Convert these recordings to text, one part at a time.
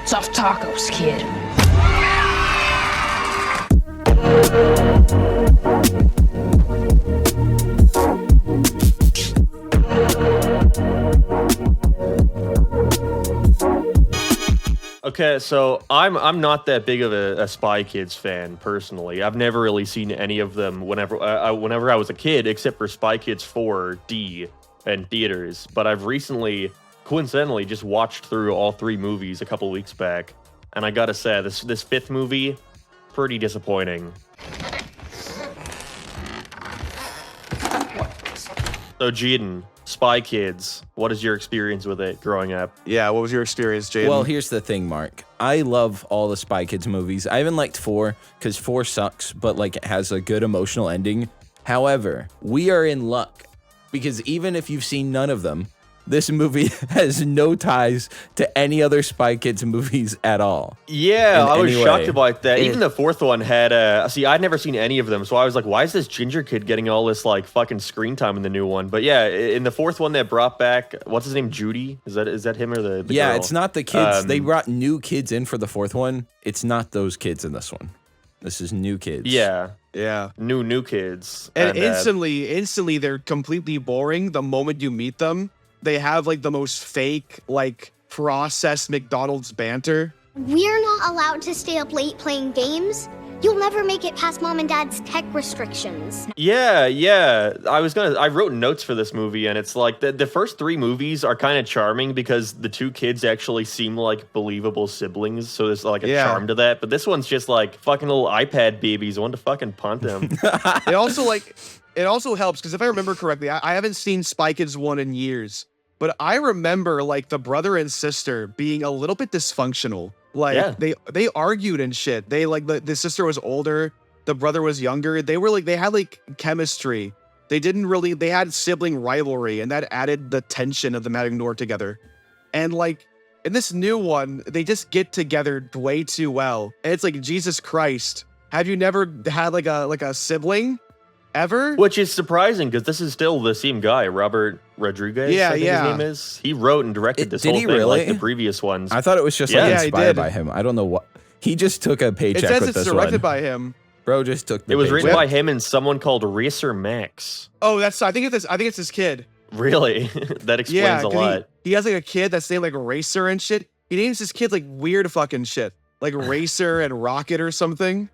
Soft tacos, kid. Okay, so I'm not that big of a Spy Kids fan personally. I've never really seen any of them whenever I was a kid, except for Spy Kids 4D in theaters. But I've recently, coincidentally, just watched through all 3 movies a couple weeks back, and I gotta say, this 5th movie, pretty disappointing. So Jaden, Spy Kids, what is your experience with it growing up? Yeah, what was your experience, Jaden? Well, here's the thing, Mark. I love all the Spy Kids movies. I haven't liked 4 because 4 sucks, but like it has a good emotional ending. However, we are in luck because even if you've seen none of them, this movie has no ties to any other Spy Kids movies at all. Yeah, I was shocked about that. Even the 4th one had, see, I'd never seen any of them, so I was like, why is this ginger kid getting all this, like, fucking screen time in the new one? But yeah, in the 4th one, they brought back, what's his name, Judy? Is that him or the Yeah, girl? it's not the kids. They brought new kids in for the 4th one. It's not those kids in this one. This is new kids. Yeah. Yeah. New kids. And instantly, they're completely boring the moment you meet them. They have like the most fake, like processed McDonald's banter. We're not allowed to stay up late playing games. You'll never make it past Mom and Dad's tech restrictions. Yeah. I wrote notes for this movie, and it's like the first 3 movies are kind of charming because the 2 kids actually seem like believable siblings, so there's like a charm to that. But this one's just like fucking little iPad babies. I want to fucking punt them. It also helps because if I remember correctly, I haven't seen Spy Kids 1 in years, but I remember like the brother and sister being a little bit dysfunctional. Like they argued and shit. They like the sister was older, the brother was younger. They had like chemistry. They had sibling rivalry, and that added the tension of them having to work together. And like in this new one, they just get together way too well. And it's like, Jesus Christ, have you never had like a sibling? Ever? Which is surprising because this is still the same guy, Robert Rodriguez. I think his name is. He wrote and directed this whole thing, like the previous ones. I thought it was just like inspired by him. I don't know what. He just took a paycheck with this one. It says it's directed by him. Bro just took the It was paycheck. written by him and someone called Racer Max. Oh, I think it's his kid. Really? That explains a lot. He has like a kid that's named like Racer and shit. He names his kid like weird fucking shit. Like Racer and Rocket or something.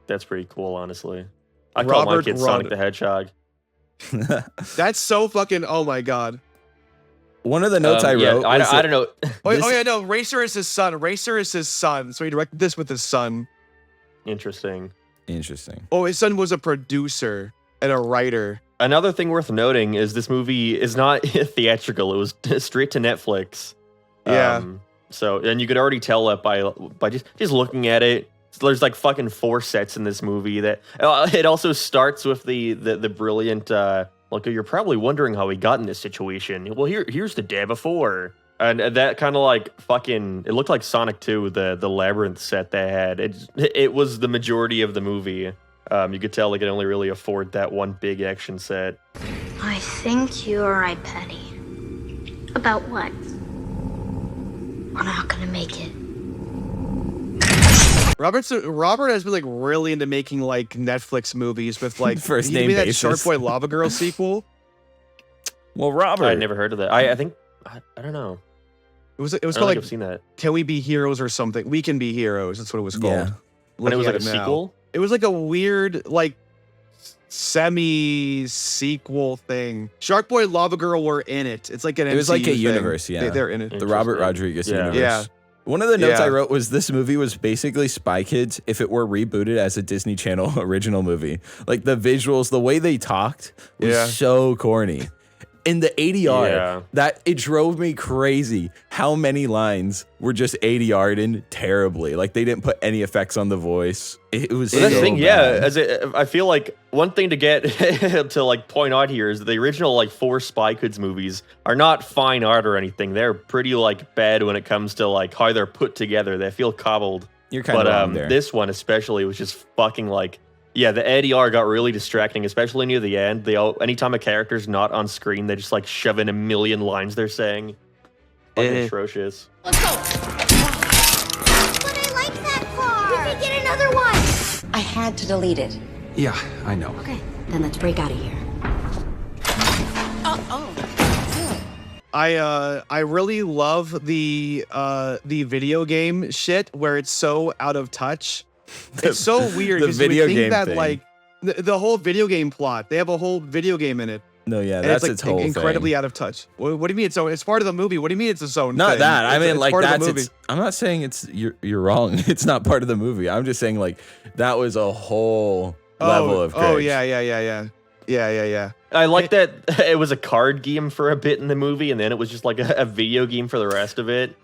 That's pretty cool, honestly. I call my kid Sonic the Hedgehog. That's so fucking, oh my god. One of the notes I wrote I don't know. No, Racer is his son. So he directed this with his son. Interesting. Oh, his son was a producer and a writer. Another thing worth noting is this movie is not theatrical. It was straight to Netflix. Yeah. And you could already tell that by just looking at it. There's like fucking 4 sets in this movie. That it also starts with the brilliant. Like, you're probably wondering how he got in this situation. Well, here's the day before, and that kind of like fucking. It looked like Sonic 2, the labyrinth set they had. It was the majority of the movie. You could tell they could only really afford that one big action set. I think you're right, Penny. About what? We're not gonna make it. Robert has been like really into making like Netflix movies with like first name that basis. Shark Boy Lava Girl sequel. Well, Robert, I never heard of that. I think I don't know. It was called like I've seen that. Can We Be Heroes or something? We Can Be Heroes. That's what it was called. Yeah. And it was like a sequel. It was like a weird like semi-sequel thing. Shark Boy Lava Girl were in it. It's like an It was MCU like a thing. universe, yeah. They're in it. The Robert Rodriguez universe. Yeah. One of the notes I wrote was this movie was basically Spy Kids if it were rebooted as a Disney Channel original movie. Like the visuals, the way they talked was so corny. In the ADR, that it drove me crazy how many lines were just ADR'd in terribly. Like they didn't put any effects on the voice. It was so bad. I feel like one thing to get to like point out here is that the original like 4 Spy Kids movies are not fine art or anything. They're pretty like bad when it comes to like how they're put together. They feel cobbled. You're kind of wrong there. This one especially was just fucking like. Yeah, the ADR got really distracting, especially near the end. Anytime a character's not on screen, they just like shove in a million lines they're saying. Fucking atrocious. Let's go. But I like that car. We could get another one. I had to delete it. Yeah, I know. Okay, then let's break out of here. I really love the video game shit where it's so out of touch. It's so weird the because you would video think game that thing. like the whole video game plot. They have a whole video game in it. No, yeah, And that's it's like its whole incredibly thing. out of touch. What do you mean it's own? It's part of the movie. What do you mean it's its own? Not thing? that. I mean, It's like part of the that's. movie. I'm not saying it's you're wrong. It's not part of the movie. I'm just saying like that was a whole level of cringe. Oh yeah. I like that it was a card game for a bit in the movie, and then it was just like a video game for the rest of it.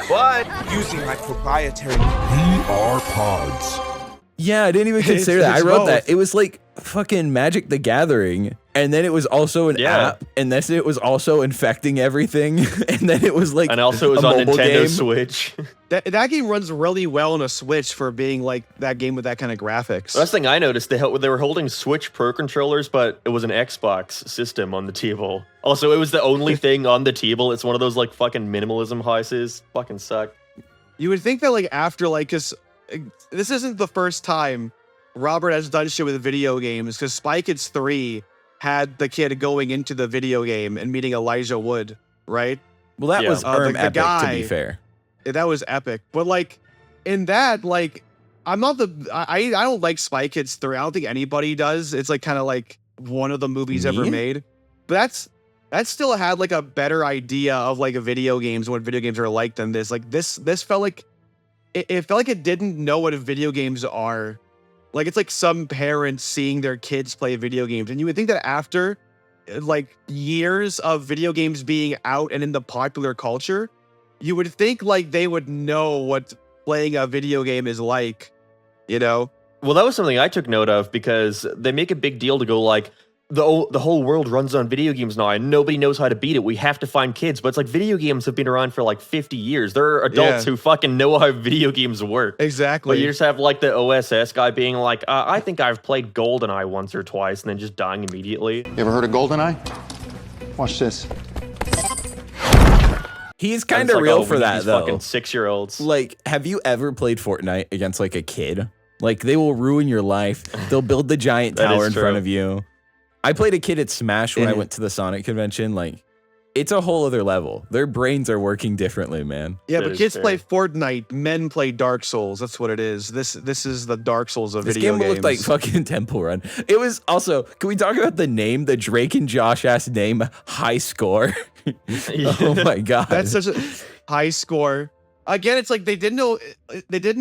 But using my proprietary VR pods. Yeah, I didn't even consider that. I it's wrote both. that. It was like fucking Magic the Gathering, and then it was also an app, and then it was also infecting everything, and then it was like And also it was a on mobile Nintendo game. Switch. That game runs really well on a Switch for being like that game with that kind of graphics. Last thing I noticed, they were holding Switch Pro controllers, but it was an Xbox system on the table. Also, it was the only thing on the table. It's one of those like fucking minimalism houses. Fucking suck. You would think that like after like, cause this isn't the first time Robert has done shit with video games, because Spy Kids 3 had the kid going into the video game and meeting Elijah Wood, right? Well, that Yeah. was The epic, guy- to be fair. That was epic. But like in that, like I'm not I don't like Spy Kids 3. I don't think anybody does. It's like kind of like one of the movies ever Me? made. But that still had like a better idea of like a video games, what video games are like than this. Like this felt like it felt like it didn't know what video games are. Like it's like some parents seeing their kids play video games, and you would think that after like years of video games being out and in the popular culture, you would think like they would know what playing a video game is like, you know? Well, that was something I took note of because they make a big deal to go like, the whole world runs on video games now and nobody knows how to beat it. We have to find kids. But it's like video games have been around for like 50 years. There are adults who fucking know how video games work. Exactly. But you just have like the OSS guy being like, I think I've played GoldenEye once or twice, and then just dying immediately. You ever heard of GoldenEye? Watch this. He's And kind it's of like, real oh, for we need that these though. fucking 6-year-olds. Like, have you ever played Fortnite against like a kid? Like, they will ruin your life. They'll build the giant That tower is in front true. of you. I played a kid at Smash when I went to the Sonic convention. Like, it's a whole other level. Their brains are working differently, man. Yeah, That but is kids fair. play Fortnite, men play Dark Souls. That's what it is. This is the Dark Souls of This video game games. looked like fucking Temple Run. It was also, can we talk about the name, the Drake and Josh ass name, High Score? Oh my God. That's such a high score. Again, it's like they didn't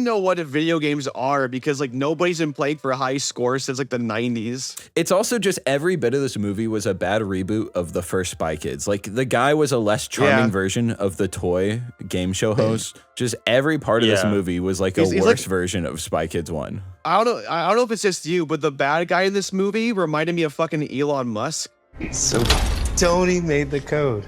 know what video games are, because like nobody's been playing for a high score since like the 90s. It's also just every bit of this movie was a bad reboot of the first Spy Kids. Like, the guy was a less charming Yeah. version of the toy game show host. Just every part of this Yeah. movie was like a He's worse like- version of Spy Kids 1. I don't know if it's just you, but the bad guy in this movie reminded me of fucking Elon Musk. So Tony made the code.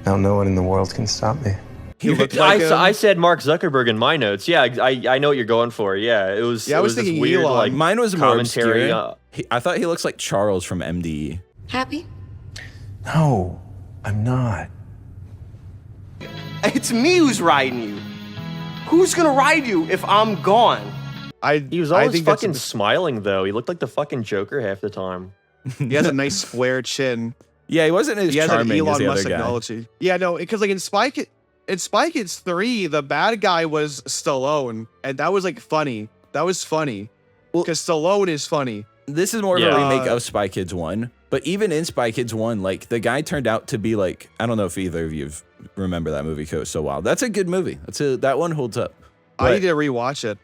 Now no one in the world can stop me. He looked like him. I said Mark Zuckerberg in my notes. Yeah, I know what you're going for. Yeah, it was. Yeah, I it was this thinking weird, Elon. like, Mine was more commentary. obscure. I thought he looks like Charles from MDE. Happy? No, I'm not. It's me who's riding you. Who's gonna ride you if I'm gone? He was I always think that's- fucking smiling though. He looked like the fucking Joker half the time. He has a nice square chin. Yeah, he wasn't as He has an charming as Elon the Musk other guy. technology. Yeah, no, because like in Spy Kids 3, the bad guy was Stallone, and that was like funny. That was funny. Well- Because Stallone is funny. This is more of a Yeah. remake of Spy Kids 1. But even in Spy Kids 1, like, the guy turned out to be like, I don't know if either of you remember that movie, Coast So Wild. That's a good movie. That one holds up. I But need to rewatch it.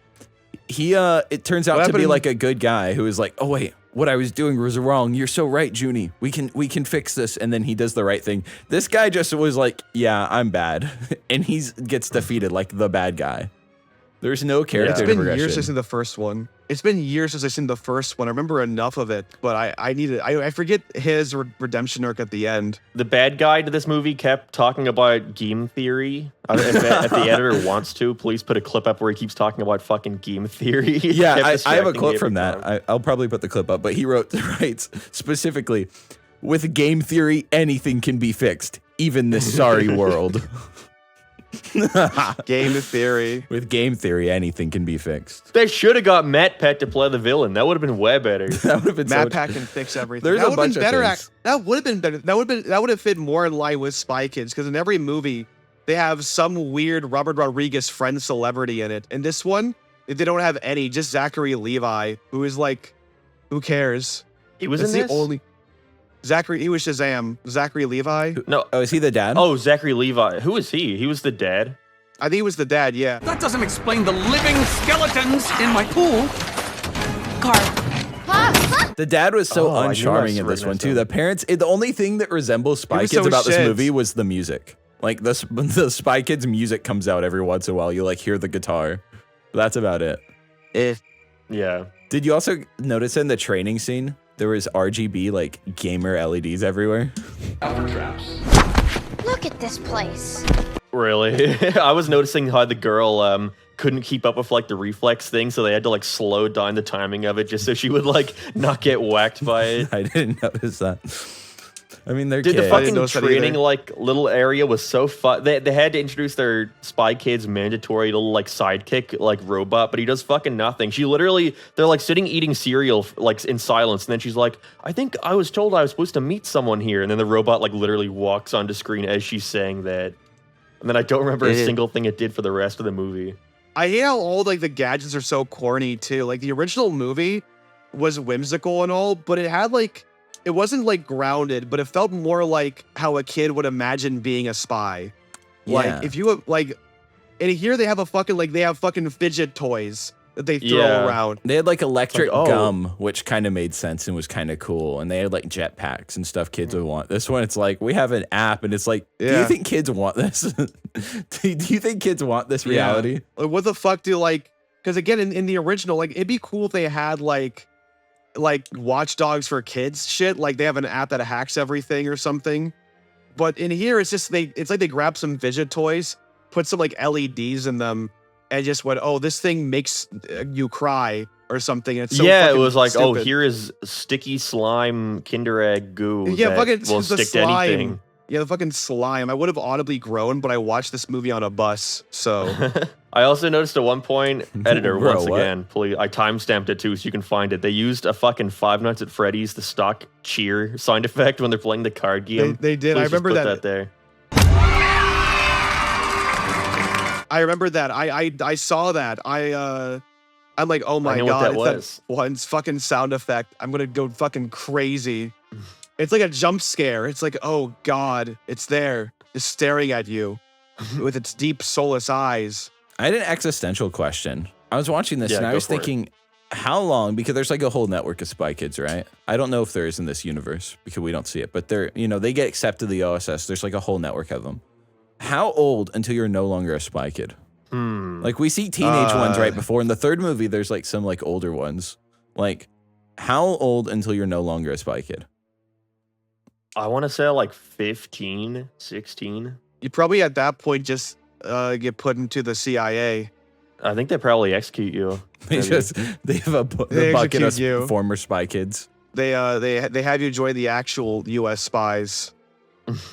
it turns out What to be happened- like a good guy who is like, oh wait, what I was doing was wrong. You're so right, Junie. We can fix this. And then he does the right thing. This guy just was like, yeah, I'm bad. And he gets defeated like the bad guy. There's no It's character been progression. years since I've seen the first one. It's been years since I've seen the first one. I remember enough of it, but I forget his redemption arc at the end. The bad guy to this movie kept talking about game theory. If the editor wants to, please put a clip up where he keeps talking about fucking game theory. Yeah, Kept I have a distracting me clip every from that. time. I'll probably put the clip up, but he writes specifically, with game theory, anything can be fixed, even this sorry world. Game theory. With game theory, anything can be fixed. They should have got Matt Pat to play the villain. That would have been way better. That would have been Matt so Pat can fix everything. There's that a bunch of better. things. That would have been better. That would have fit more in line with Spy Kids because in every movie they have some weird Robert Rodriguez friend celebrity in it. In this one, they don't have any. Just Zachary Levi, who is like, who cares? He was That's in the this? only. Zachary, he was Shazam. Zachary Levi. No. Oh, is he the dad? Oh, Zachary Levi. Who is he? He was the dad. I think he was the dad. Yeah. That doesn't explain the living skeletons in my pool. The dad was so Oh, I knew I uncharming in wrote this that one too. down. The parents, the only thing that resembles Spy was Kids so about this shit. movie was the music. Like the Spy Kids music comes out every once in a while. You like hear the guitar. But that's about it. Yeah. Did you also notice in the training scene there was RGB like gamer LEDs everywhere? Look at this place. Really? I was noticing how the girl couldn't keep up with like the reflex thing, so they had to like slow down the timing of it just so she would like not get whacked by it. I didn't notice that. I mean, they're Dude, the kids. fucking notice that training either. like little area was so fun. They had to introduce their Spy Kids mandatory little like sidekick like robot, but he does fucking nothing. They're like sitting eating cereal like in silence, and then she's like, "I think I was told I was supposed to meet someone here," and then the robot like literally walks onto screen as she's saying that, and then I don't remember a single thing it did for the rest of the movie. I hate how all like the gadgets are so corny too. Like the original movie was whimsical and all, but it had like it wasn't like grounded, but it felt more like how a kid would imagine being a spy. Yeah. Like if you like, and here they have fucking fidget toys that they throw Yeah. around. They had like electric Like, oh. gum, which kind of made sense and was kind of cool. And they had like jetpacks and stuff kids would want. This one, it's like, we have an app and it's like, do you Yeah. think kids want this? do you think kids want this reality? Like, what the fuck do like? Because again, in the original, like it'd be cool if they had like watchdogs for kids shit. Like they have an app that hacks everything or something. But in here, it's just it's like they grab some fidget toys, put some like LEDs in them, and just went, oh, this thing makes you cry or something. And it's so yeah, it fucking was like, oh, stupid. here is sticky slime Kinder Egg goo. Yeah, that fucking will the stick to slime. anything. Yeah, the fucking slime. I would have audibly groaned, but I watched this movie on a bus, so I also noticed at one point, editor, Bro, once what? again, please, I timestamped it too so you can find it. They used a fucking Five Nights at Freddy's, the stock cheer sound effect when they're playing the card game. they did. I Please just remember put that. there. I remember that. I saw that. I'm like, oh my know god, what that it's that one fucking sound effect. I'm gonna go fucking crazy. It's like a jump scare. It's like, oh god, it's there, just staring at you with its deep, soulless eyes. I had an existential question. I was watching this Yeah, and I go was for it. thinking, how long? Because there's like a whole network of Spy Kids, right? I don't know if there is in this universe because we don't see it, but they're, they get accepted to the OSS. There's like a whole network of them. How old until you're no longer a Spy Kid? Like we see teenage ones right before. In the third movie, there's like some like older ones. Like, how old until you're no longer a Spy Kid? I want to say like 15, 16. You probably at that point just get put into the CIA. I think they probably execute you. They maybe. they have the They bucket of execute you. former Spy Kids. They have you join the actual U.S. spies.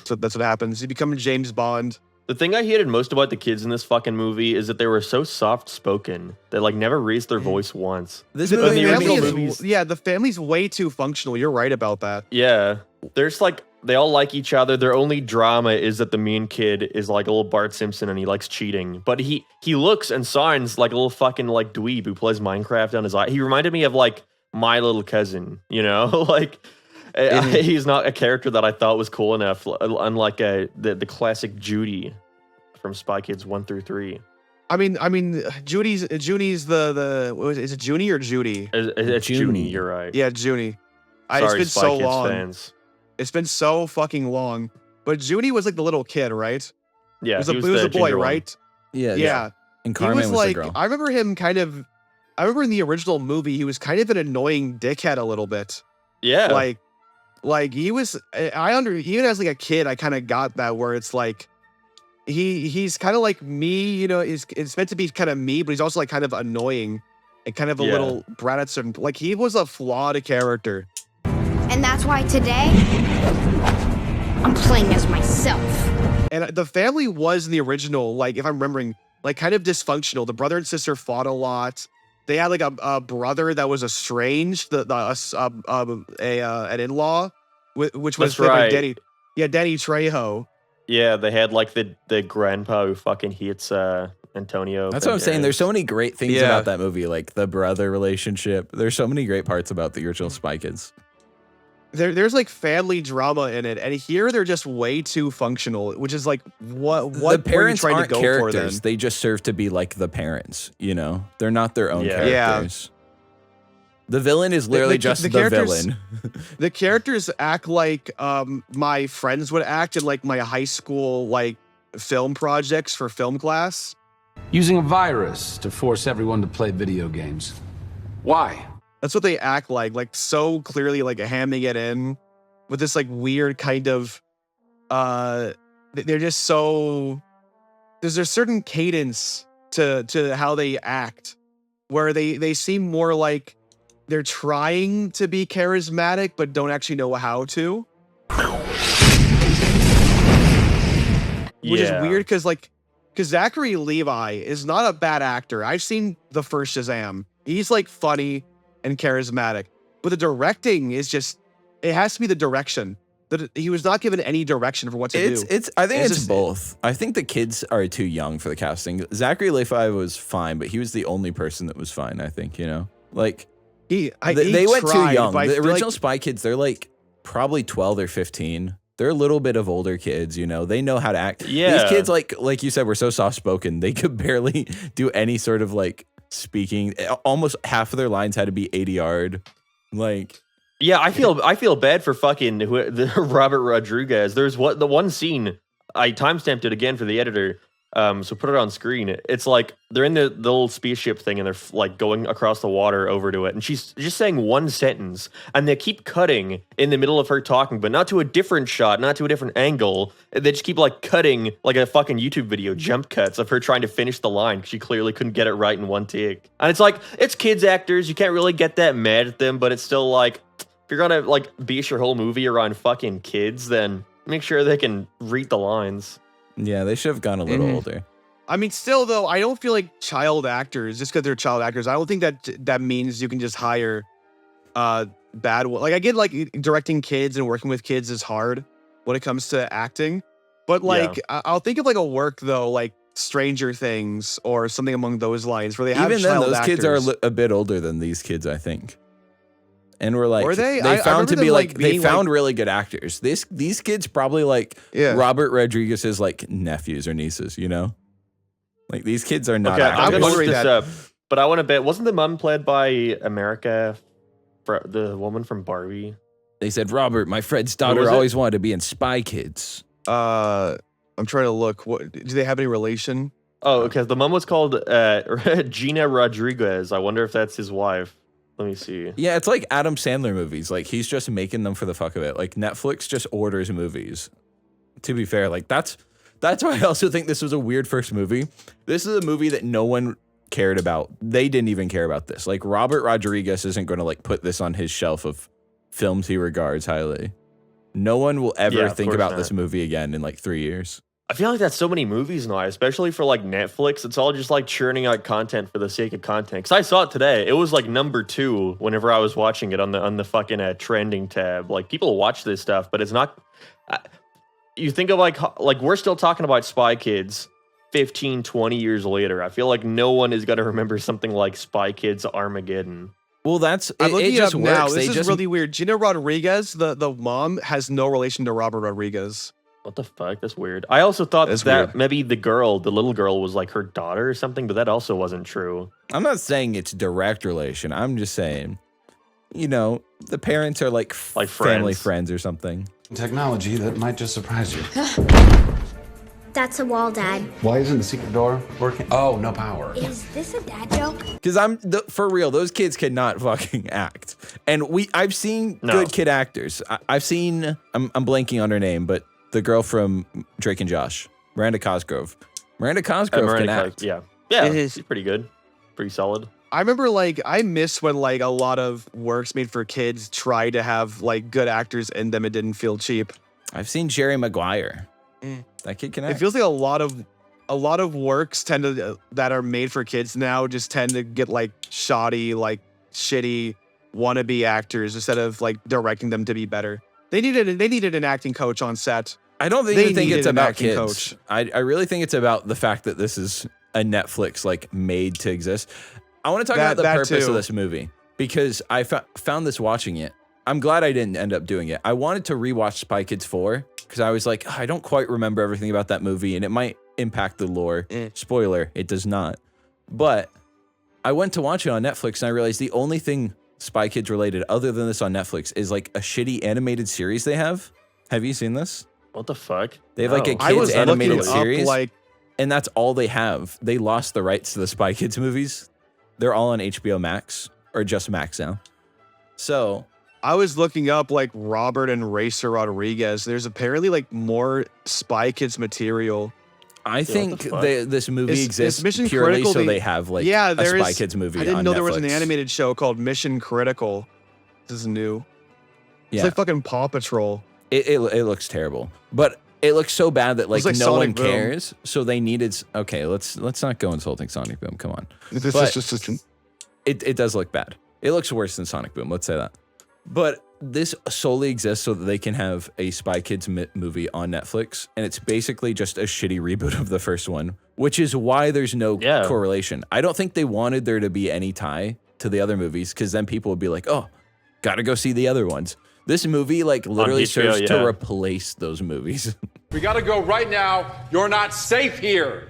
So that's what happens. You become James Bond. The thing I hated most about the kids in this fucking movie is that they were so soft-spoken. They like never raised their voice once. This The movie the family original is, movies- yeah, the family's way too functional. You're right about that. Yeah. There's like, they all like each other. Their only drama is that the main kid is like a little Bart Simpson and he likes cheating. But he looks and sounds like a little fucking like dweeb who plays Minecraft on his eye. He reminded me of like my little cousin, like he's not a character that I thought was cool enough, unlike the classic Judy from Spy Kids 1 through 3. I mean, Judy's the what was it? Is it Junie or Judy? It's Junie. Junie, you're right. Yeah, Junie. It's Sorry, been Spy so Kids long. fans. It's been so fucking long. But Junie was like the little kid, right? Yeah, He was he a the boy, ginger one. right? Yeah. And He Carmen was was like, the girl. I remember him kind of. I remember in the original movie, he was kind of an annoying dickhead a little bit. Yeah. Like he was. Even as like a kid, I kind of got that where it's like. He's kind of like me, it's meant to be kind of me, but he's also like kind of annoying and kind of a Yeah. little brat at certain, like he was a flawed character. And that's why today, I'm playing as myself. And the family was in the original, like, if I'm remembering, like, kind of dysfunctional. The brother and sister fought a lot. They had, like, a brother that was estranged, an in-law, which was played by Danny Trejo. Yeah, they had, like, the grandpa who fucking hates Antonio. That's what I'm saying. There's so many great things about that movie, like the brother relationship. There's so many great parts about the original Spy Kids. There's like family drama in it, and here they're just way too functional, which is like what the parents were you trying aren't to go characters. for then? They just serve to be like the parents, you know? They're not their own characters. Yeah. The villain is literally just the villain. The characters act like my friends would act in like my high school like film projects for film class. Using a virus to force everyone to play video games. Why? That's what they act like so clearly like hamming it in with this like weird kind of they're just so there's a certain cadence to how they act where they seem more like they're trying to be charismatic but don't actually know how to. Which is weird because Zachary Levi is not a bad actor. I've seen the first Shazam. He's like funny and charismatic, but the directing is just, it has to be the direction. That he was not given any direction for what to do. I think it's both. I think the kids are too young for the casting. Zachary Levi was fine, but he was the only person that was fine, I think, you know? Like, they went too young. The original Spy Kids, they're like probably 12 or 15. They're a little bit of older kids, you know? They know how to act. Yeah. These kids, like you said, were so soft-spoken. They could barely do any sort of, like, speaking. Almost half of their lines had to be 80-yard. Like... Yeah, I feel bad for fucking Robert Rodriguez. There's the one scene, I timestamped it again for the editor, so put it on screen. It's like they're in the little spaceship thing and they're like going across the water over to it, and she's just saying one sentence, and they keep cutting in the middle of her talking, but not to a different shot, not to a different angle. They just keep like cutting like a fucking YouTube video, jump cuts of her trying to finish the line because she clearly couldn't get it right in one take. And it's like, it's kids actors, you can't really get that mad at them, but it's still like, if you're gonna like base your whole movie around fucking kids, then make sure they can read the lines. Yeah, they should have gone a little older. I mean, still though, I don't feel like child actors, just because they're child actors, I don't think that means you can just hire bad ones. Like I get like directing kids and working with kids is hard when it comes to acting, but like I'll think of like a work though, like Stranger Things or something among those lines where they have even then child those actors. kids are a bit older than these kids, I think. And we're like, they found to be like, they found like, really good actors. These kids probably like Robert Rodriguez's like nephews or nieces, you know? Like these kids are not actors. I'm gonna look this up, but I want to bet, wasn't the mom played by America, the woman from Barbie? They said, Robert, my Fred's daughter always wanted to be in Spy Kids. I'm trying to look. What do they have any relation? Oh, okay. The mom was called Gina Rodriguez. I wonder if that's his wife. Let me see. Yeah, it's like Adam Sandler movies. Like he's just making them for the fuck of it. Like Netflix just orders movies. To be fair, like that's why I also think this was a weird first movie. This is a movie that no one cared about. They didn't even care about this. Like Robert Rodriguez isn't going to like put this on his shelf of films he regards highly. No one will ever think about this movie again in like 3 years. I feel like that's so many movies now, especially for like Netflix. It's all just like churning out content for the sake of content. Because I saw it today. It was like number 2 whenever I was watching it on the fucking trending tab. Like people watch this stuff, but it's not. You think of like we're still talking about Spy Kids 15, 20 years later. I feel like no one is going to remember something like Spy Kids Armageddon. Well, that's I'm looking it just up works. now. This is really weird. Gina Rodriguez, the mom, has no relation to Robert Rodriguez. What the fuck? That's weird. I also thought that maybe the little girl was like her daughter or something, but that also wasn't true. I'm not saying it's direct relation. I'm just saying, you know, the parents are like family friends or something. Technology that might just surprise you. That's a wall, Dad. Why isn't the secret door working? Oh, no power. Is this a dad joke? Because for real, those kids cannot fucking act. And I've seen good kid actors. I've seen, I'm blanking on her name, but the girl from Drake and Josh, Miranda Cosgrove. Miranda Cosgrove can act. Yeah, she's pretty good. Pretty solid. I remember like I miss when like a lot of works made for kids tried to have like good actors in them. It didn't feel cheap. I've seen Jerry Maguire. That kid can act. It feels like a lot of works tend to that are made for kids now just tend to get like shoddy, like shitty wannabe actors instead of like directing them to be better. They needed an acting coach on set. I don't even think it's about kids. I really think it's about the fact that this is a Netflix like made to exist. I want to talk about the purpose of this movie because I found this watching it. I'm glad I didn't end up doing it. I wanted to rewatch Spy Kids 4 because I was like, I don't quite remember everything about that movie and it might impact the lore. Spoiler, it does not. But I went to watch it on Netflix and I realized the only thing Spy Kids related other than this on Netflix is like a shitty animated series they have. Have you seen this? What the fuck? They have like a kids animated series, and that's all they have. They lost the rights to the Spy Kids movies. They're all on HBO Max or just Max now. So I was looking up like Robert and Racer Rodriguez. There's apparently like more Spy Kids material. I think this movie exists purely so they have like a Spy Kids movie. I didn't know there was an Netflix. animated show called Mission Critical. This is new. It's like fucking Paw Patrol. It looks terrible, but it looks so bad that like no Sonic one Boom. cares. So they needed. Okay, let's not go insulting Sonic Boom. Come on. It does look bad. It looks worse than Sonic Boom. Let's say that. But this solely exists so that they can have a Spy Kids movie on Netflix, and it's basically just a shitty reboot of the first one, which is why there's no correlation. I don't think they wanted there to be any tie to the other movies, because then people would be like, oh, gotta go see the other ones. This movie like literally serves to replace those movies. We gotta go right now. You're not safe here.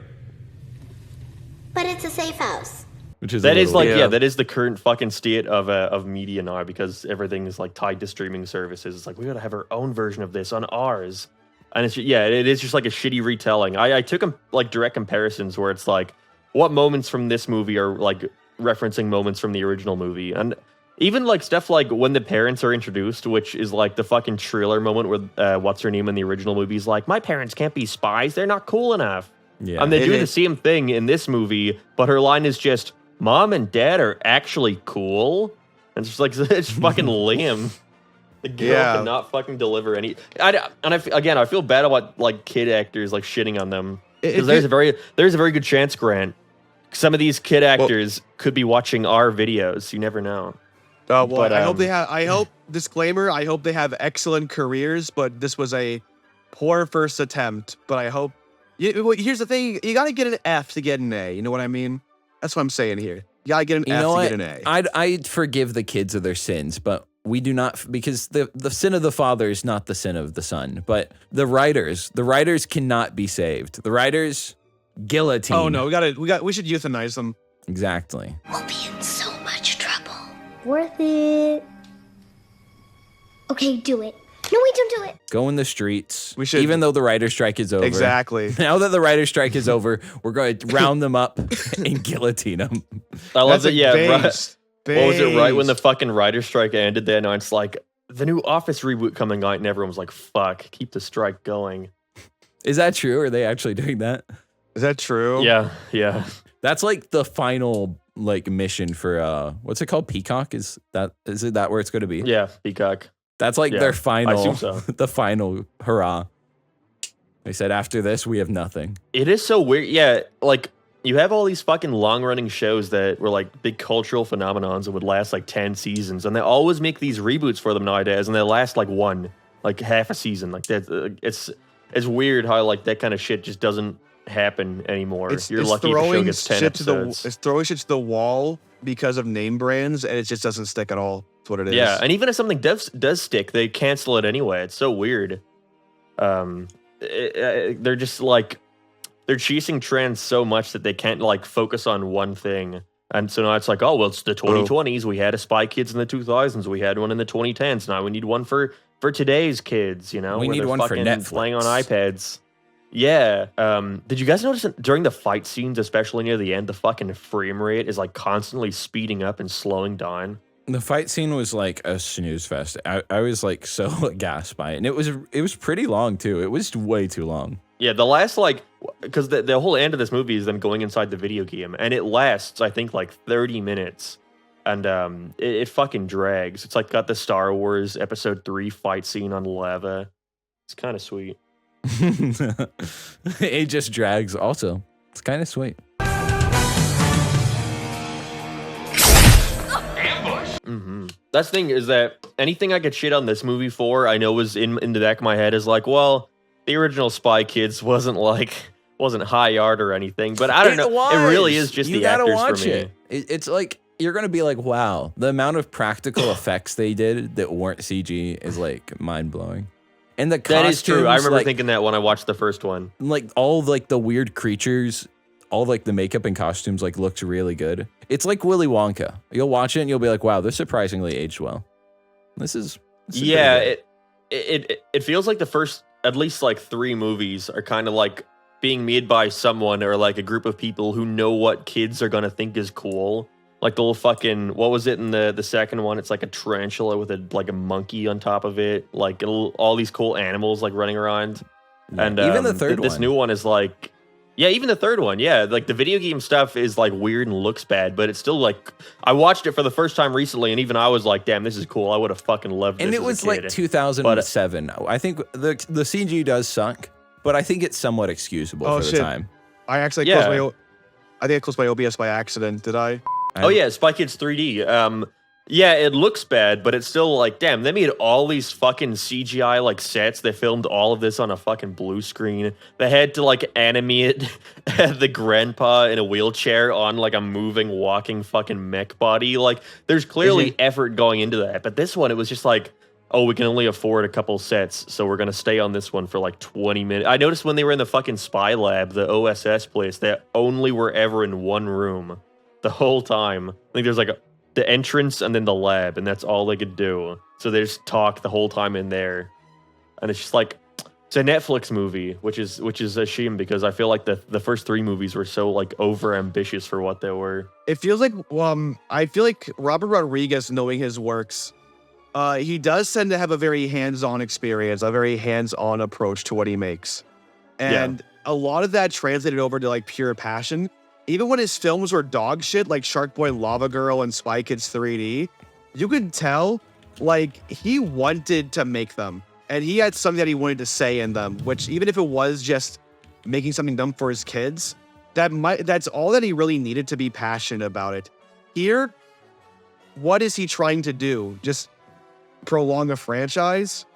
But it's a safe house. Which is that is the current fucking state of media now, because everything is like tied to streaming services. It's like we gotta have our own version of this on ours, and it's it is just like a shitty retelling. I took like direct comparisons where it's like what moments from this movie are like referencing moments from the original movie, and even like stuff like when the parents are introduced, which is like the fucking trailer moment where what's her name in the original movie is like, my parents can't be spies, they're not cool enough. Yeah, and they do the same thing in this movie, but her line is just, Mom and Dad are actually cool. And it's just like, it's fucking lame. The girl cannot fucking deliver any. I feel bad about like kid actors like shitting on them, because there's a very good chance, Grant, some of these kid actors could be watching our videos. You never know. Well, but, I hope disclaimer. I hope they have excellent careers, but this was a poor first attempt. But I hope. Here's the thing: you gotta get an F to get an A. You know what I mean? That's what I'm saying here. You gotta get an F to get an A. I'd forgive the kids of their sins, but we do not, because the sin of the father is not the sin of the son. But the writers cannot be saved. The writers, guillotine. Oh no, we should euthanize them. Exactly. We'll be in so much trouble. Worth it. Okay, do it. No, wait, don't do it. Go in the streets. We should, even though the writer's strike is over. Exactly. Now that the writer's strike is over, we're going to round them up and guillotine them. I love that. Yeah, right. What was it? Right when the fucking writer's strike ended, then it's like the new Office reboot coming out, and everyone was like, "Fuck, keep the strike going." Is that true? Are they actually doing that? Is that true? Yeah. That's like the final like mission for what's it called? Peacock? Is it that where it's going to be? Yeah, Peacock. That's like their final, I assume so. The final hurrah. They said after this we have nothing. It is so weird. Yeah, like you have all these fucking long-running shows that were like big cultural phenomenons that would last like 10 seasons, and they always make these reboots for them nowadays, and they last like half a season. Like that, it's weird how like that kind of shit just doesn't happen anymore. You're lucky if a show gets 10 episodes. It's throwing shit to the wall because of name brands, and it just doesn't stick at all. That's what it is. Yeah, and even if something does stick, they cancel it anyway. It's so weird. They're just like, they're chasing trends so much that they can't like focus on one thing. And so now it's like, oh, well, it's the 2020s. We had a Spy Kids in the 2000s. We had one in the 2010s. Now we need one for today's kids, you know? We need one for Netflix. Playing on iPads. Yeah. Did you guys notice during the fight scenes, especially near the end, the fucking frame rate is like constantly speeding up and slowing down? The fight scene was like a snooze fest. I was like so gassed by it. And it was pretty long too. It was way too long. Yeah, the last because the whole end of this movie is them going inside the video game, and it lasts, I think, like 30 minutes. And it fucking drags. It's like got the Star Wars Episode 3 fight scene on lava. It's kind of sweet. It just drags. Also, it's kind of sweet. That's the thing is that anything I could shit on this movie for, I know was in the back of my head is like, well, the original Spy Kids wasn't high art or anything, but I don't know. It really is just the actors for me. It's like you're gonna be like, wow, the amount of practical effects they did that weren't CG is like mind blowing. And the costumes, that is true. I remember thinking that when I watched the first one. Like all like the weird creatures, all like the makeup and costumes like looked really good. It's like Willy Wonka. You'll watch it and you'll be like, wow, this surprisingly aged well. This is yeah. It feels like the first at least like 3 movies are kind of like being made by someone or like a group of people who know what kids are gonna think is cool. Like the little fucking, what was it in the second one? It's like a tarantula with a monkey on top of it. Like all these cool animals like running around. Yeah, and even the third this new one is like, yeah, even the third one. Yeah, like the video game stuff is like weird and looks bad, but it's still like, I watched it for the first time recently and even I was like, damn, this is cool. I would have fucking loved this. And it was like 2007. I think the CG does suck, but I think it's somewhat excusable for the time. I actually closed I closed my OBS by accident. Did I? Oh yeah, Spy Kids 3D. Yeah, it looks bad, but it's still like, damn, they made all these fucking CGI like sets. They filmed all of this on a fucking blue screen. They had to like animate the grandpa in a wheelchair on like a moving, walking fucking mech body. Like, there's clearly effort going into that. But this one, it was just like, oh, we can only afford a couple sets, so we're gonna stay on this one for like 20 minutes. I noticed when they were in the fucking spy lab, the OSS place, they only were ever in one room the whole time. I think there's like the entrance and then the lab, and that's all they could do. So they just talk the whole time in there, and it's just like, it's a Netflix movie, which is a shame because I feel like the first 3 movies were so like over ambitious for what they were. It feels like I feel like Robert Rodriguez, knowing his works, he does tend to have a very hands-on experience, a very hands-on approach to what he makes, and a lot of that translated over to like pure passion. Even when his films were dog shit, like Shark Boy, Lava Girl, and Spy Kids 3D, you could tell, like, he wanted to make them. And he had something that he wanted to say in them, which even if it was just making something dumb for his kids, that's all that he really needed to be passionate about it. Here, what is he trying to do? Just prolong a franchise?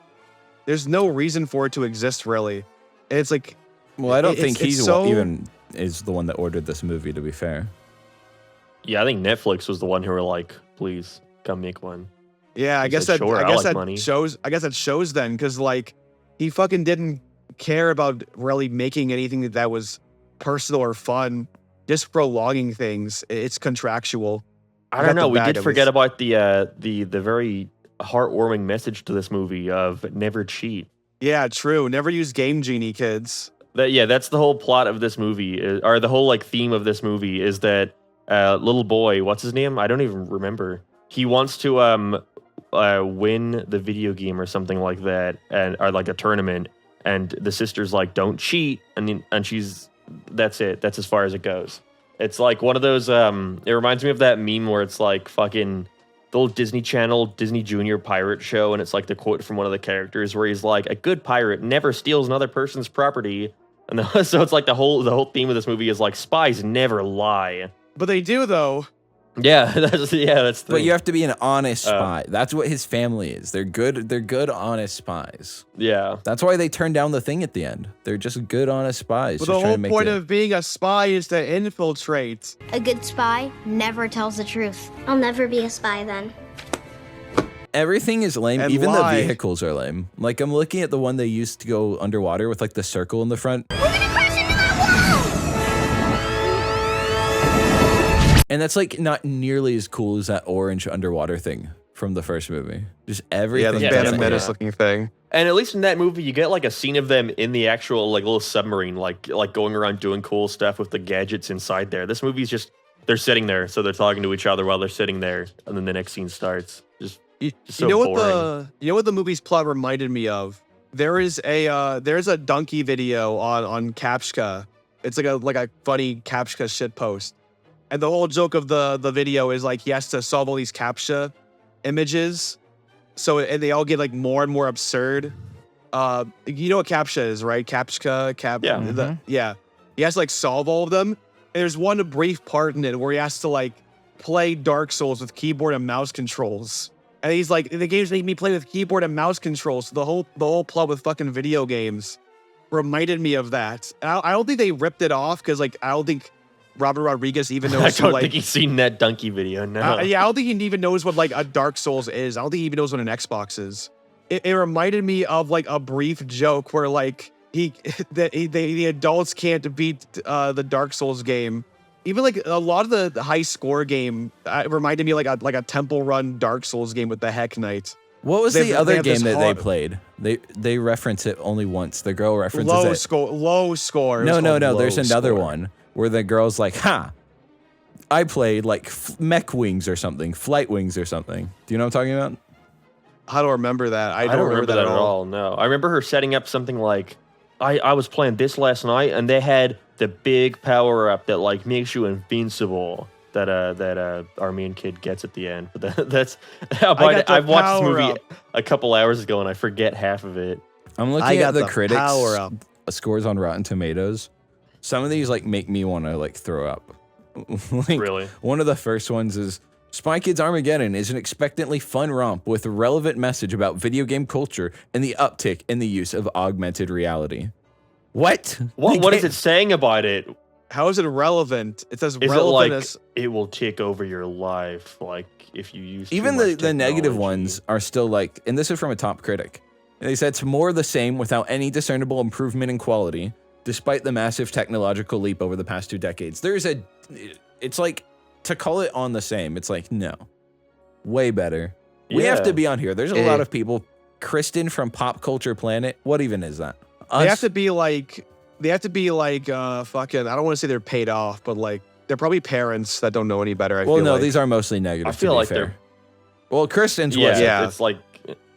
There's no reason for it to exist, really. And it's like... Well, I don't think he's even... is the one that ordered this movie, to be fair. Yeah, I think Netflix was the one who were like, please come make one. Yeah, I guess that shows then, because like he fucking didn't care about really making anything that was personal or fun, just prolonging things. It's contractual. I don't know. We did forget about the very heartwarming message to this movie of never cheat. Yeah, true. Never use Game Genie, kids. That's the whole plot of this movie, or the whole like theme of this movie is that little boy, what's his name? I don't even remember. He wants to win the video game or something like that, or like a tournament, and the sister's like, don't cheat, and that's it. That's as far as it goes. It's like one of those. It reminds me of that meme where it's like fucking the old Disney Channel, Disney Junior pirate show, and it's like the quote from one of the characters where he's like, a good pirate never steals another person's property. And so it's like the whole theme of this movie is like spies never lie. But they do though. Yeah, that's But you have to be an honest spy. That's what his family is. They're good, honest spies. Yeah. That's why they turn down the thing at the end. They're just good, honest spies. But the whole point of being a spy is to infiltrate. A good spy never tells the truth. I'll never be a spy then. Everything is lame. And even lie. the vehicles are lame. Like, I'm looking at the one they used to go underwater with like the circle in the front. We're gonna crash into that wall! And that's like not nearly as cool as that orange underwater thing from the first movie. Just everything. Yeah, the Phantom Menace looking thing. And at least in that movie, you get like a scene of them in the actual like little submarine, like going around doing cool stuff with the gadgets inside there. This movie's just, they're sitting there, so they're talking to each other while they're sitting there, and then the next scene starts. So you know boring. what the movie's plot reminded me of? There's a donkey video on Captcha. It's like a funny Captcha shitpost. And the whole joke of the video is like he has to solve all these Captcha images. And they all get like more and more absurd you know what CAPTCHA is, right? Yeah. Yeah. He has to like solve all of them. And there's one brief part in it where he has to like play Dark Souls with keyboard and mouse controls. And he's like, the games make me play with keyboard and mouse controls. So the whole plot with fucking video games reminded me of that. And I don't think they ripped it off because like I don't think Robert Rodriguez even knows. I don't think he's seen that donkey video. No. Yeah, I don't think he even knows what like a Dark Souls is. I don't think he even knows what an Xbox is. It reminded me of like a brief joke where like the adults can't beat the Dark Souls game. Even like a lot of the high score game reminded me like a Temple Run Dark Souls game with the Heck Knight. What was the other game that they played? They reference it only once. The girl references it. Low score. No. There's another one where the girl's like, I played like mech wings or something, flight wings or something. Do you know what I'm talking about? I don't remember that. I don't remember that at all. No, I remember her setting up something like, I was playing this last night, and they had the big power up that like makes you invincible. That our main kid gets at the end. But that's I've watched this movie a couple hours ago, and I forget half of it. I'm looking at the critics scores on Rotten Tomatoes. Some of these like make me want to like throw up. Like, really? One of the first ones is Spy Kids Armageddon is an expectantly fun romp with a relevant message about video game culture and the uptick in the use of augmented reality. What is it saying about it? How is it relevant? It says is relevant it like it will take over your life, like if you use even the negative ones are still like, and this is from a top critic. They said it's more the same without any discernible improvement in quality, despite the massive technological leap over the past 2 decades. It's like to call it on the same. It's like no, way better. We have to be on here. There's a lot of people. Kristen from Pop Culture Planet. What even is that? They have to be like fucking. I don't want to say they're paid off, but like they're probably parents that don't know any better. These are mostly negative. I feel like fair. they're. Well, Kristen's was. Yeah, it's like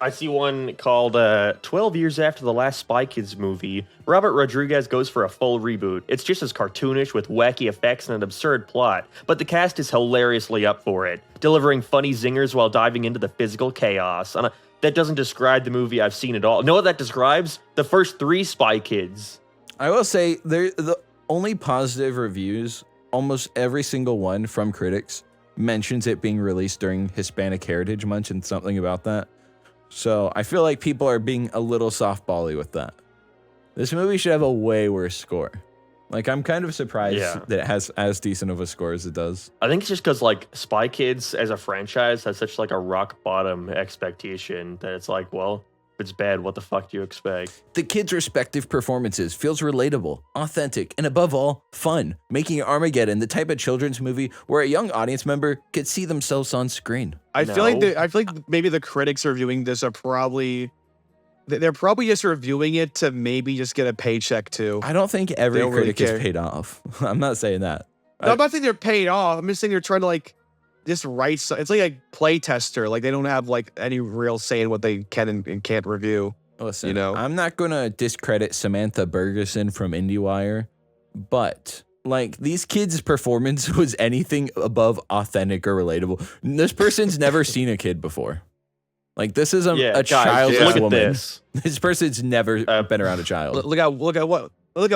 I see one called 12 years after the last Spy Kids movie, Robert Rodriguez goes for a full reboot. It's just as cartoonish with wacky effects and an absurd plot, but the cast is hilariously up for it, delivering funny zingers while diving into the physical chaos. And that doesn't describe the movie I've seen at all. Know what that describes? The first 3 Spy Kids. I will say, the only positive reviews, almost every single one from critics, mentions it being released during Hispanic Heritage Month and something about that. So I feel like people are being a little softbally with that. This movie should have a way worse score. Like, I'm kind of surprised that it has as decent of a score as it does. I think it's just because, like, Spy Kids as a franchise has such, like, a rock-bottom expectation that it's like, well, if it's bad, what the fuck do you expect? The kids' respective performances feels relatable, authentic, and above all, fun, making Armageddon the type of children's movie where a young audience member could see themselves on screen. I feel like maybe the critics reviewing this are probably they're probably just reviewing it to maybe just get a paycheck too. I don't think every critic is paid off. I'm not saying that. No, I'm not saying they're paid off. I'm just saying they're trying to like just write. It's like a play tester. Like they don't have like any real say in what they can and can't review. Listen, I'm not gonna discredit Samantha Bergeson from IndieWire, but like these kids' performance was anything above authentic or relatable. This person's never seen a kid before. Like this is a childless woman. This. This person's never been around a child. Look at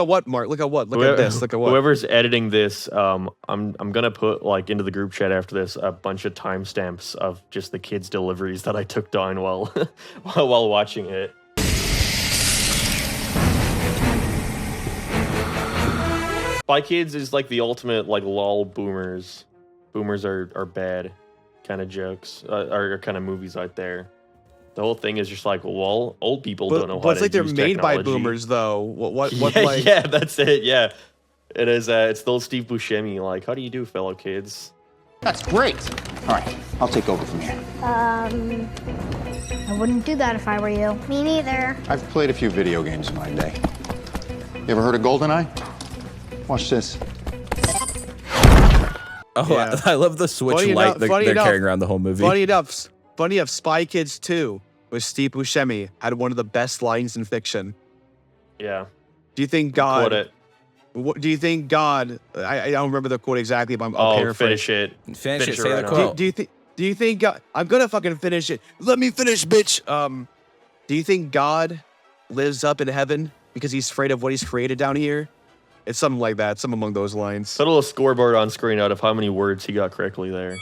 what, Mark. Look at what. Look at this. Look at what. Whoever's editing this, I'm gonna put like into the group chat after this a bunch of timestamps of just the kids' deliveries that I took down while while watching it. Spy Kids is like the ultimate like lol boomers. Boomers are bad kind of jokes or kind of movies out there. The whole thing is just like, well, old people don't know how to use technology. But it's like they're made by boomers, though. What? Yeah, that's it. Yeah, it is. It's the old Steve Buscemi. Like, how do you do, fellow kids? That's great. All right, I'll take over from here. I wouldn't do that if I were you. Me neither. I've played a few video games in my day. You ever heard of GoldenEye? Watch this. Oh, yeah. I love the Switch light they're carrying around the whole movie. Funny enough, Spy Kids 2 with Steve Buscemi had one of the best lines in fiction. Yeah. Do you think God? Do you think God? I don't remember the quote exactly, but I'll paraphrase. Finish it. Finish it. Say the quote. Do you think God? I'm gonna fucking finish it. Let me finish, bitch. Do you think God lives up in heaven because he's afraid of what he's created down here. It's something like that, something along those lines. Put a little scoreboard on screen out of how many words he got correctly there.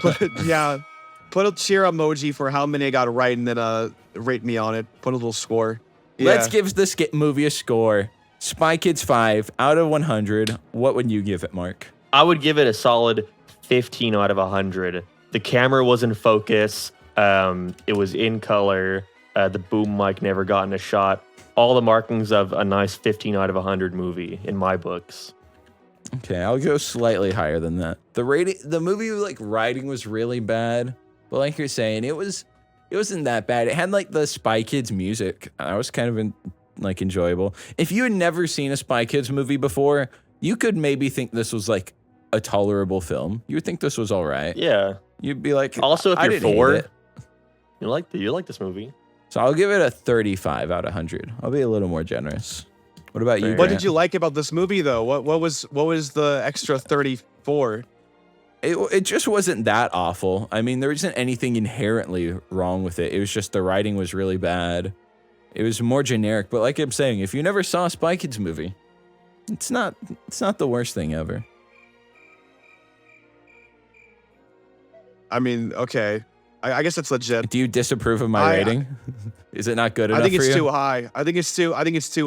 Put a cheer emoji for how many I got right, and then rate me on it. Put a little score. Let's give this movie a score. Spy Kids 5 out of 100. What would you give it, Mark? I would give it a solid 15 out of 100. The camera was in focus. It was in color. The boom mic never got in a shot. All the markings of a nice 15 out of 100 movie in my books. Okay, I'll go slightly higher than that. The movie writing was really bad, but like you're saying, it wasn't that bad. It had the Spy Kids music. I was kind of enjoyable. If you had never seen a Spy Kids movie before, you could maybe think this was a tolerable film. You would think this was all right. Yeah. You'd be like, also, if you're 4, you like this movie. So I'll give it a 35 out of 100. I'll be a little more generous. What about you? What did you like about this movie, though? What was the extra 34? It just wasn't that awful. I mean, there isn't anything inherently wrong with it. It was just the writing was really bad. It was more generic. But like I'm saying, if you never saw a Spy Kids movie, it's not the worst thing ever. I mean, okay. I guess it's legit. Do you disapprove of my rating? Is it not good enough? I think for it's you? too high. I think it's too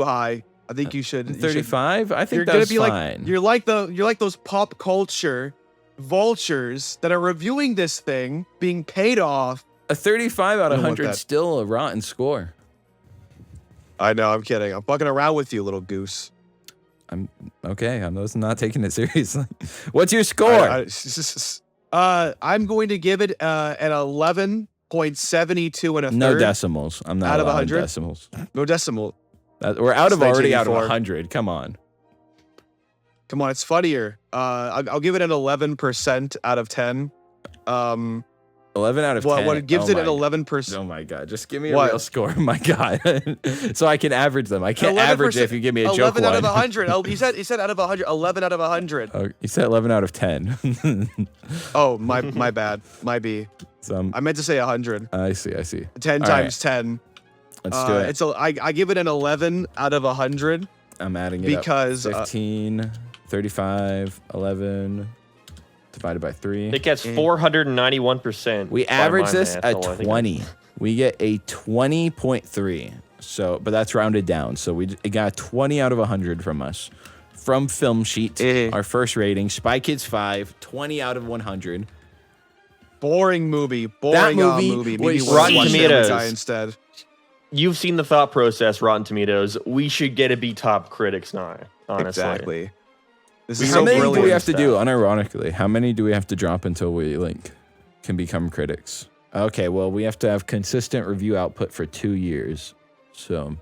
high. I think you should 35. I think you're that's gonna be fine. you're like those pop culture vultures that are reviewing this thing, being paid off. A 35 out of 100 is still a rotten score. I know. I'm kidding. I'm fucking around with you, little goose. I'm okay. I'm not taking it seriously. What's your score? I'm going to give it an 11.72 and a third. No decimals. I'm not out of 100 decimals. No decimal. We're out of 100. Come on. Come on, it's funnier. I'll give it an 11% out of 10. 11 out of 10. What gives it an 11%? Oh my god! Just give me a real score. My god, so I can average them. I can't average it if you give me a joke 11 one. out of 100. Oh, he said out of 100. 11 out of 100. Oh, you said 11 out of 10. Oh, my bad. My B. I meant to say 100. I see. 10 All times right. 10. Let's do it. I give it an 11 out of 100. I'm adding it because up. 15, 35, 11 divided by 3. It gets 491%. We average this at 20. We get a 20.3. So, but that's rounded down. So it got 20 out of 100 from us. From Film Sheet, our first rating. Spy Kids 5, 20 out of 100. Boring movie. Boring movie. Maybe Rotten Tomatoes instead. You've seen the thought process, Rotten Tomatoes. We should get to be top critics now, honestly. Exactly. This is How so many brilliant. do we have to do, unironically? How many do we have to drop until we can become critics? Okay, well, we have to have consistent review output for 2 years. So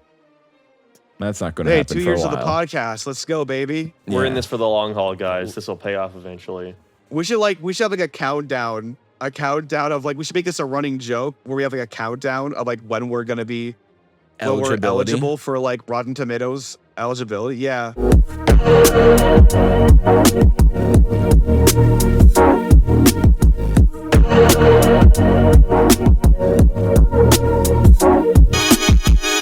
that's not going to happen 2 for a years while. of the podcast. Let's go, baby. We're in this for the long haul, guys. This will pay off eventually. We should have a countdown. A countdown of we should make this a running joke where we have a countdown of when we're gonna be eligible for Rotten Tomatoes eligibility. Yeah.